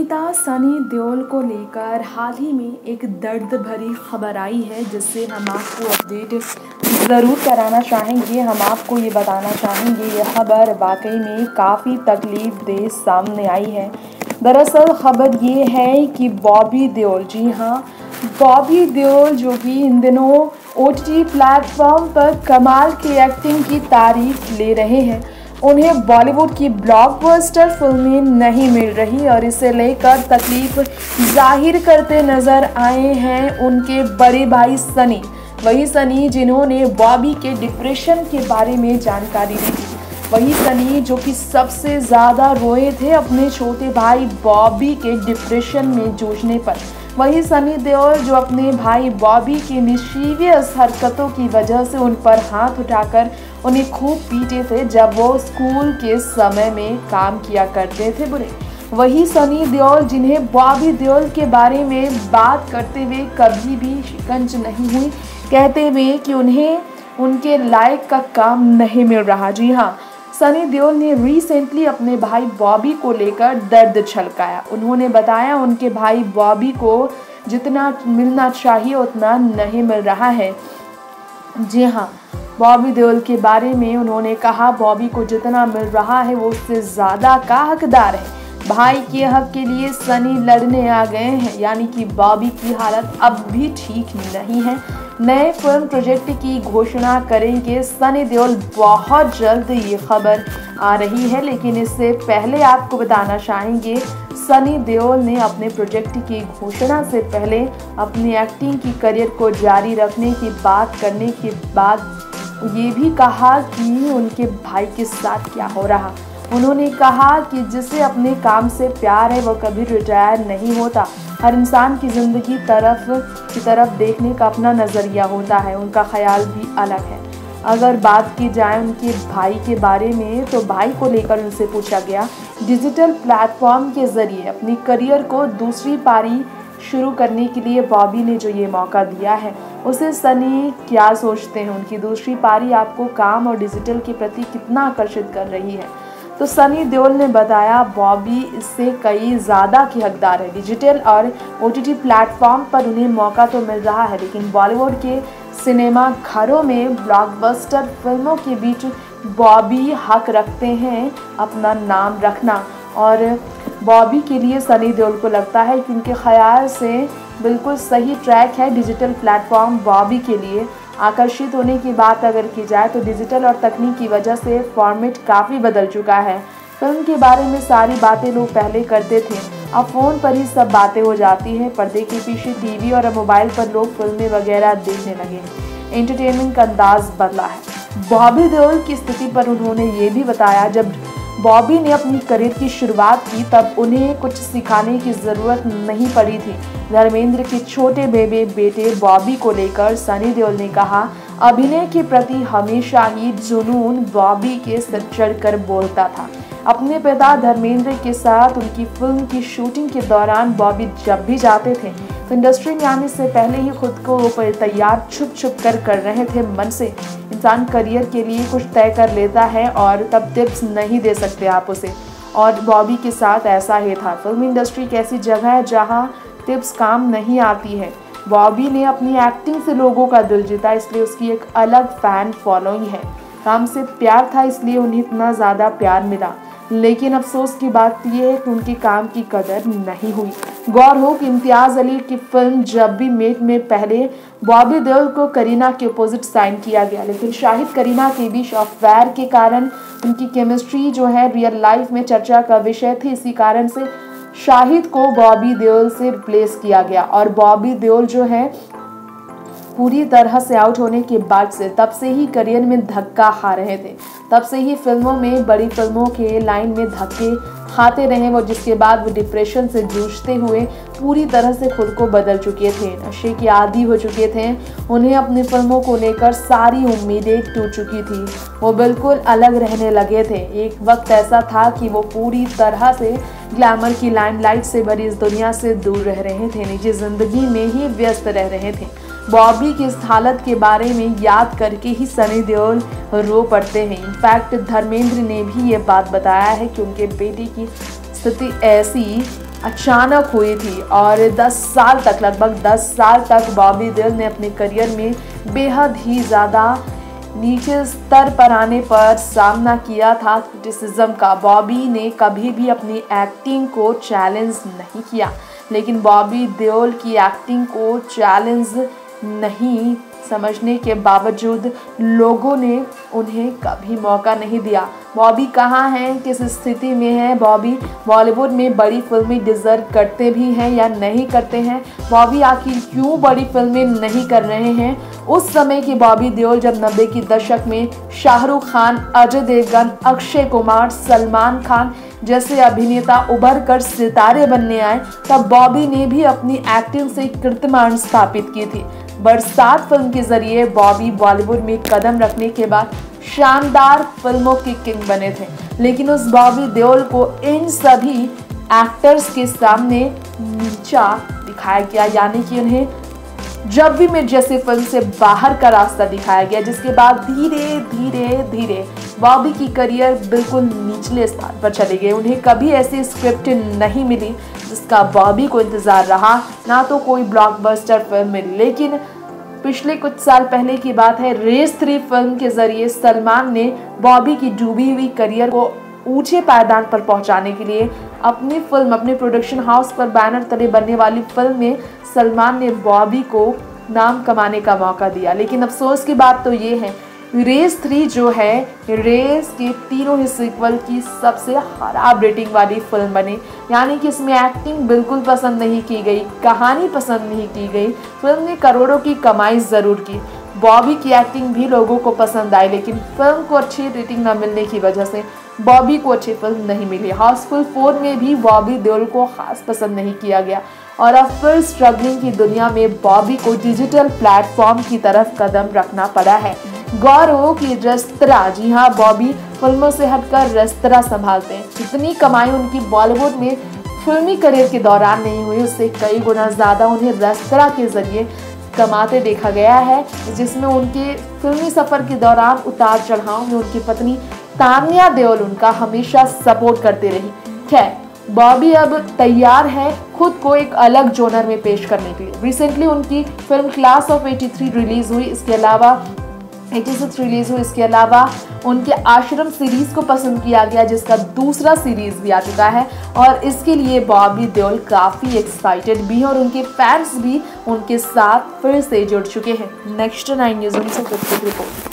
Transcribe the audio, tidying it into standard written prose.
अभिनेता सनी देओल को लेकर हाल ही में एक दर्द भरी खबर आई है, जिससे हम आपको अपडेट ज़रूर कराना चाहेंगे। हम आपको ये बताना चाहेंगे, यह खबर वाकई में काफ़ी तकलीफ़देह सामने आई है। दरअसल खबर ये है कि बॉबी देओल, जी हाँ, बॉबी देओल जो कि इन दिनों OTT प्लेटफॉर्म पर कमाल की एक्टिंग की तारीफ ले रहे हैं, उन्हें बॉलीवुड की ब्लॉकबस्टर फिल्में नहीं मिल रही और इसे लेकर तकलीफ जाहिर करते नजर आए हैं उनके बड़े भाई सनी। वही सनी जिन्होंने बॉबी के डिप्रेशन के बारे में जानकारी दी थी, वही सनी जो कि सबसे ज़्यादा रोए थे अपने छोटे भाई बॉबी के डिप्रेशन में जूझने पर। वही सनी देओल जो अपने भाई बॉबी की मिशीवियस हरकतों की वजह से उन पर हाथ उठाकर उन्हें खूब पीटे थे जब वो स्कूल के समय में काम किया करते थे बुरे। वही सनी देओल जिन्हें बॉबी देओल के बारे में बात करते हुए कभी भी शिकंज नहीं हुई, कहते हुए कि उन्हें उनके लायक का काम नहीं मिल रहा। जी हाँ, सनी देओल ने रिसेंटली अपने भाई बॉबी को लेकर दर्द छलकाया। उन्होंने बताया उनके भाई बॉबी को जितना मिलना चाहिए उतना नहीं मिल रहा है। जी हाँ, बॉबी देओल के बारे में उन्होंने कहा, बॉबी को जितना मिल रहा है वो उससे ज़्यादा का हकदार है। भाई के हक के लिए सनी लड़ने आ गए हैं, यानी कि बॉबी की हालत अब भी ठीक नहीं है। नए फिल्म प्रोजेक्ट की घोषणा करेंगे सनी देओल बहुत जल्द, ये खबर आ रही है। लेकिन इससे पहले आपको बताना चाहेंगे, सनी देओल ने अपने प्रोजेक्ट की घोषणा से पहले अपनी एक्टिंग की करियर को जारी रखने की बात करने के बाद ये भी कहा कि उनके भाई के साथ क्या हो रहा। उन्होंने कहा कि जिसे अपने काम से प्यार है वो कभी रिटायर नहीं होता। हर इंसान की ज़िंदगी की तरफ देखने का अपना नज़रिया होता है, उनका ख्याल भी अलग है। अगर बात की जाए उनके भाई के बारे में, तो भाई को लेकर उनसे पूछा गया, डिजिटल प्लेटफॉर्म के ज़रिए अपनी करियर को दूसरी पारी शुरू करने के लिए बॉबी ने जो ये मौका दिया है, उसे सनी क्या सोचते हैं? उनकी दूसरी पारी आपको काम और डिजिटल के प्रति कितना आकर्षित कर रही है? तो सनी देओल ने बताया, बॉबी इससे कई ज़्यादा की हकदार है। डिजिटल और OTT प्लेटफॉर्म पर उन्हें मौका तो मिल रहा है, लेकिन बॉलीवुड के सिनेमा घरों में ब्लॉकबस्टर फिल्मों के बीच बॉबी हक रखते हैं अपना नाम रखना। और बॉबी के लिए सनी देओल को लगता है कि उनके ख्याल से बिल्कुल सही ट्रैक है डिजिटल प्लेटफॉर्म बॉबी के लिए। आकर्षित होने की बात अगर की जाए तो डिजिटल और तकनीक की वजह से फॉर्मेट काफ़ी बदल चुका है। फिल्म के बारे में सारी बातें लोग पहले करते थे, अब फ़ोन पर ही सब बातें हो जाती हैं। पर्दे के पीछे टीवी और मोबाइल पर लोग फिल्में वगैरह देखने लगे, एंटरटेनमेंट का अंदाज बदला है। बॉबी देओल की स्थिति पर उन्होंने ये भी बताया, जब बॉबी ने अपनी करियर की शुरुआत की तब उन्हें कुछ सिखाने की ज़रूरत नहीं पड़ी थी। धर्मेंद्र के छोटे बेटे बॉबी को लेकर सनी देओल ने कहा, अभिनय के प्रति हमेशा ही जुनून बॉबी के सर चढ़कर बोलता था। अपने पिता धर्मेंद्र के साथ उनकी फिल्म की शूटिंग के दौरान बॉबी जब भी जाते थे तो इंडस्ट्री में आने से पहले ही खुद को तैयार छुप कर रहे थे मन से। इंसान करियर के लिए कुछ तय कर लेता है और तब टिप्स नहीं दे सकते आप उसे, और बॉबी के साथ ऐसा ही था। फिल्म इंडस्ट्री एक ऐसी जगह है जहां टिप्स काम नहीं आती है। बॉबी ने अपनी एक्टिंग से लोगों का दिल जीता, इसलिए उसकी एक अलग फैन फॉलोइंग है। काम से प्यार था इसलिए उन्हें इतना ज़्यादा प्यार मिला, लेकिन अफसोस की बात यह है कि उनके काम की कदर नहीं हुई। गौर हो कि इम्तियाज़ अली की फिल्म जब भी मेट में पहले बॉबी देओल को करीना के अपोजिट साइन किया गया, लेकिन शाहिद करीना के बीच अफेयर के कारण उनकी केमिस्ट्री जो है रियल लाइफ में चर्चा का विषय थी। इसी कारण से शाहिद को बॉबी देओल से रिप्लेस किया गया और बॉबी देओल जो है पूरी तरह से आउट होने के बाद से तब से ही करियर में धक्का खा रहे थे। तब से ही फिल्मों में, बड़ी फिल्मों के लाइन में धक्के खाते रहे वो, जिसके बाद वो डिप्रेशन से जूझते हुए पूरी तरह से खुद को बदल चुके थे, नशे के आदी हो चुके थे। उन्हें अपनी फिल्मों को लेकर सारी उम्मीदें टूट चुकी थी, वो बिल्कुल अलग रहने लगे थे। एक वक्त ऐसा था कि वो पूरी तरह से ग्लैमर की लाइमलाइट से भरी इस दुनिया से दूर रह रहे थे, निजी जिंदगी में ही व्यस्त रह रहे थे। बॉबी की इस हालत के बारे में याद करके ही सनी देओल रो पड़ते हैं। इनफैक्ट धर्मेंद्र ने भी ये बात बताया है कि उनके बेटे की स्थिति ऐसी अचानक हुई थी और 10 साल तक, लगभग 10 साल तक बॉबी देओल ने अपने करियर में बेहद ही ज़्यादा नीचे स्तर पर आने पर सामना किया था क्रिटिसिज्म का। बॉबी ने कभी भी अपनी एक्टिंग को चैलेंज नहीं किया, लेकिन बॉबी देओल की एक्टिंग को चैलेंज नहीं समझने के बावजूद लोगों ने उन्हें कभी मौका नहीं दिया। बॉबी कहाँ हैं, किस स्थिति में है बॉबी, बॉलीवुड में बड़ी फिल्में डिज़र्व करते भी हैं या नहीं करते हैं, बॉबी आखिर क्यों बड़ी फिल्में नहीं कर रहे हैं। उस समय की बॉबी देओल जब 90 के दशक में शाहरुख खान, अजय देवगन, अक्षय कुमार, सलमान खान जैसे अभिनेता उभर कर सितारे बनने आए, तब बॉबी ने भी अपनी एक्टिंग से कीर्तिमान स्थापित की थी। बरसात फिल्म के जरिए बॉबी बॉलीवुड में कदम रखने के बाद शानदार फिल्मों के किंग बने थे, लेकिन उस बॉबी देओल को इन सभी एक्टर्स के सामने नीचा दिखाया गया, यानी कि उन्हें जब भी मैं जैसे फिल्म से बाहर का रास्ता दिखाया गया, जिसके बाद धीरे धीरे धीरे बॉबी की करियर बिल्कुल निचले स्थान पर चली गई। उन्हें कभी ऐसी स्क्रिप्ट नहीं मिली जिसका बॉबी को इंतजार रहा, ना तो कोई ब्लॉकबस्टर फिल्म मिली। लेकिन पिछले कुछ साल पहले की बात है, रेस 3 फिल्म के जरिए सलमान ने बॉबी की डूबी हुई करियर को ऊंचे पायदान पर पहुंचाने के लिए अपनी फिल्म, अपने प्रोडक्शन हाउस पर बैनर तले बनने वाली फिल्म में सलमान ने बॉबी को नाम कमाने का मौका दिया। लेकिन अफसोस की बात तो ये है, रेस 3 जो है, रेस के तीनों ही सीक्वल की सबसे खराब रेटिंग वाली फिल्म बनी, यानी कि इसमें एक्टिंग बिल्कुल पसंद नहीं की गई, कहानी पसंद नहीं की गई। फिल्म ने करोड़ों की कमाई ज़रूर की, बॉबी की एक्टिंग भी लोगों को पसंद आई, लेकिन फिल्म को अच्छी रेटिंग न मिलने की वजह से बॉबी को अच्छी फिल्म नहीं मिली। हाउसफुल 4 में भी बॉबी देओल को खास पसंद नहीं किया गया और अब फिर स्ट्रगलिंग की दुनिया में बॉबी को डिजिटल प्लेटफॉर्म की तरफ कदम रखना पड़ा है। गौर हो कि रेस्तरां, जी हाँ, बॉबी फिल्मों से हटकर रेस्तरां संभालते हैं। जितनी कमाई उनकी बॉलीवुड में फिल्मी करियर के दौरान नहीं हुई, उससे कई गुना ज़्यादा उन्हें रेस्तरां के जरिए कमाते देखा गया है, जिसमें उनके फिल्मी सफ़र के दौरान उतार चढ़ाव में उनकी पत्नी तान्या देओल उनका हमेशा सपोर्ट करते रही। खैर, बॉबी अब तैयार है खुद को एक अलग जोनर में पेश करने के लिए। रिसेंटली उनकी फिल्म क्लास ऑफ 83 रिलीज हुई, इसके अलावा 86 रिलीज हुई। इसके अलावा उनके आश्रम सीरीज को पसंद किया गया, जिसका दूसरा सीरीज भी आ चुका है और इसके लिए बॉबी देओल काफ़ी एक्साइटेड भी हैं और उनके फैंस भी उनके साथ फिर से जुड़ चुके हैं। नेक्स्ट 9 न्यूज़ से रिपोर्ट।